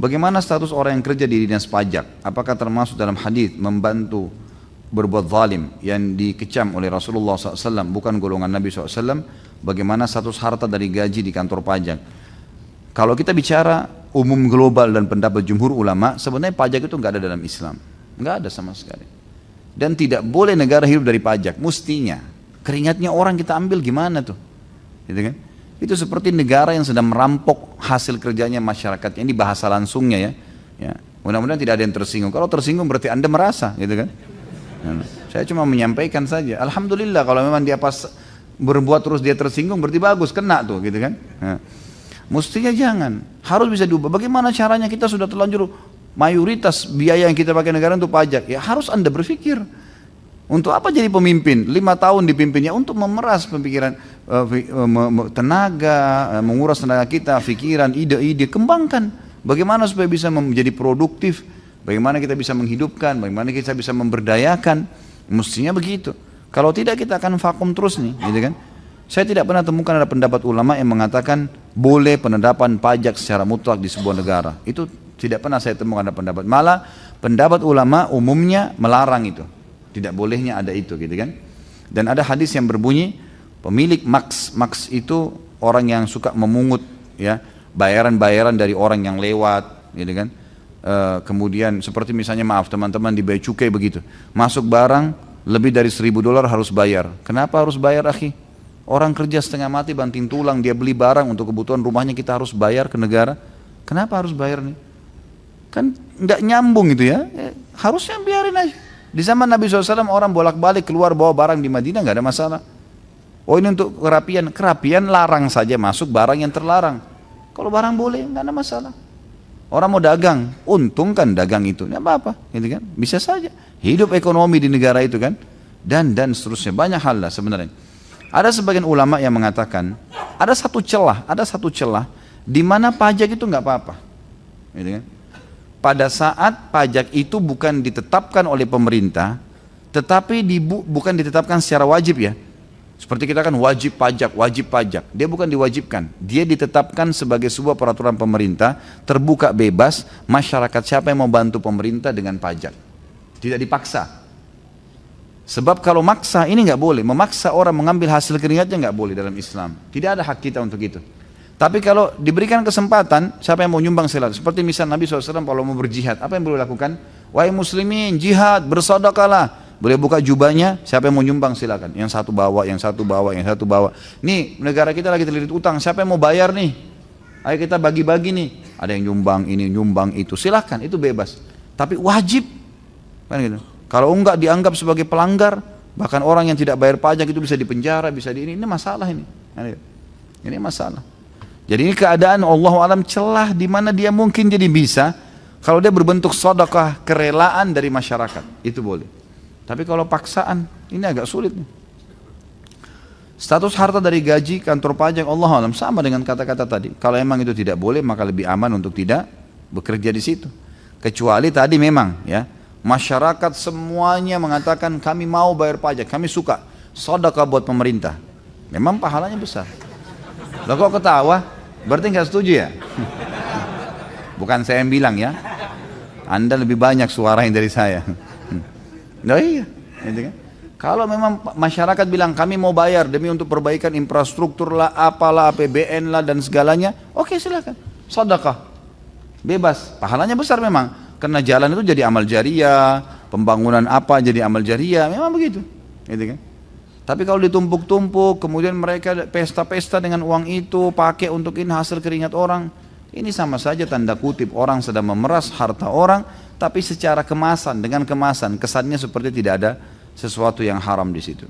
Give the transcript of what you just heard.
Bagaimana status orang yang kerja di dinas pajak? Apakah termasuk dalam hadis membantu berbuat zalim yang dikecam oleh Rasulullah SAW, bukan golongan Nabi SAW? Bagaimana status harta dari gaji di kantor pajak? Kalau kita bicara umum global dan pendapat jumhur ulama, sebenarnya pajak itu nggak ada dalam Islam, nggak ada sama sekali. Dan tidak boleh negara hidup dari pajak, mestinya. Keringatnya orang kita ambil gimana tuh? Gitu kan? Itu seperti negara yang sedang merampok hasil kerjanya masyarakatnya. Ini bahasa langsungnya ya. Mudah-mudahan tidak ada yang tersinggung. Kalau tersinggung berarti Anda merasa, gitu kan? Nah, saya cuma menyampaikan saja. Alhamdulillah kalau memang dia pas berbuat terus dia tersinggung berarti bagus, kena tuh, gitu kan? Nah, mestinya jangan. Harus bisa diubah. Bagaimana caranya? Kita sudah terlanjur mayoritas biaya yang kita pakai negara untuk pajak. Ya harus Anda berpikir. Untuk apa jadi pemimpin? 5 tahun dipimpinnya untuk memeras pemikiran, tenaga, menguras tenaga kita, pikiran, ide-ide, kembangkan. Bagaimana supaya bisa menjadi produktif, bagaimana kita bisa menghidupkan, bagaimana kita bisa memberdayakan. Mestinya begitu. Kalau tidak kita akan vakum terus nih, gitu kan? Saya tidak pernah temukan ada pendapat ulama yang mengatakan boleh penetapan pajak secara mutlak di sebuah negara. Itu tidak pernah saya temukan ada pendapat. Malah pendapat ulama umumnya melarang itu. Tidak bolehnya ada itu, gitu kan? Dan ada hadis yang berbunyi pemilik maks itu orang yang suka memungut ya bayaran-bayaran dari orang yang lewat, gitu kan? Kemudian seperti misalnya maaf teman-teman di bea cukai begitu, masuk barang lebih dari $1.000 harus bayar. Kenapa harus bayar, akhi? Orang kerja setengah mati banting tulang, dia beli barang untuk kebutuhan rumahnya, kita harus bayar ke negara. Kenapa harus bayar nih? Kan nggak nyambung gitu ya. Harusnya biarin aja. Di zaman Nabi SAW orang bolak-balik keluar bawa barang di Madinah nggak ada masalah. Oh ini untuk kerapian, kerapian larang saja masuk barang yang terlarang. Kalau barang boleh nggak ada masalah. Orang mau dagang, untungkan dagang itu, nggak apa-apa, gitu kan? Bisa saja. Hidup ekonomi di negara itu kan, dan seterusnya banyak hal lah sebenarnya. Ada sebagian ulama yang mengatakan ada satu celah di mana pajak itu nggak apa-apa, gitu kan? Pada saat pajak itu bukan ditetapkan oleh pemerintah, tetapi bukan ditetapkan secara wajib ya. Seperti kita kan wajib pajak. Dia bukan diwajibkan. Dia ditetapkan sebagai sebuah peraturan pemerintah, terbuka bebas, masyarakat siapa yang mau bantu pemerintah dengan pajak. Tidak dipaksa. Sebab kalau maksa ini nggak boleh. Memaksa orang mengambil hasil keringatnya nggak boleh dalam Islam. Tidak ada hak kita untuk itu. Tapi kalau diberikan kesempatan, siapa yang mau nyumbang silakan. Seperti misal Nabi SAW kalau mau berjihad, apa yang boleh lakukan? Wahai muslimin, jihad, bersedekahlah. Boleh buka jubahnya, siapa yang mau nyumbang silakan. Yang satu bawa, yang satu bawa, yang satu bawa. Nih, negara kita lagi terlilit utang, siapa yang mau bayar nih? Ayo kita bagi-bagi nih. Ada yang nyumbang ini, nyumbang itu, silakan, itu bebas. Tapi wajib, kan gitu. Kalau enggak dianggap sebagai pelanggar, bahkan orang yang tidak bayar pajak itu bisa dipenjara, bisa ini masalah ini. Ini masalah. Jadi ini keadaan Allah alam celah di mana dia mungkin jadi bisa kalau dia berbentuk sedekah, kerelaan dari masyarakat, itu boleh. Tapi kalau paksaan, ini agak sulit nih. Status harta dari gaji kantor pajak Allah alam sama dengan kata-kata tadi. Kalau emang itu tidak boleh, maka lebih aman untuk tidak bekerja di situ. Kecuali tadi memang ya, masyarakat semuanya mengatakan kami mau bayar pajak, kami suka sedekah buat pemerintah. Memang pahalanya besar. Loh kok ketawa? Berarti nggak setuju ya? Bukan saya yang bilang ya. Anda lebih banyak suara yang dari saya. Nah iya, gitu kan? Kalau memang masyarakat bilang kami mau bayar demi untuk perbaikan infrastruktur lah, apalah, APBN lah dan segalanya, oke silakan. Sedekah. Bebas. Pahalanya besar memang. Karena jalan itu jadi amal jariah, pembangunan apa jadi amal jariah, memang begitu. Gitu kan? Tapi kalau ditumpuk-tumpuk, kemudian mereka pesta-pesta dengan uang itu, pakai untuk ini hasil keringat orang, ini sama saja tanda kutip orang sedang memeras harta orang, tapi secara kemasan, dengan kemasan, kesannya seperti tidak ada sesuatu yang haram di situ.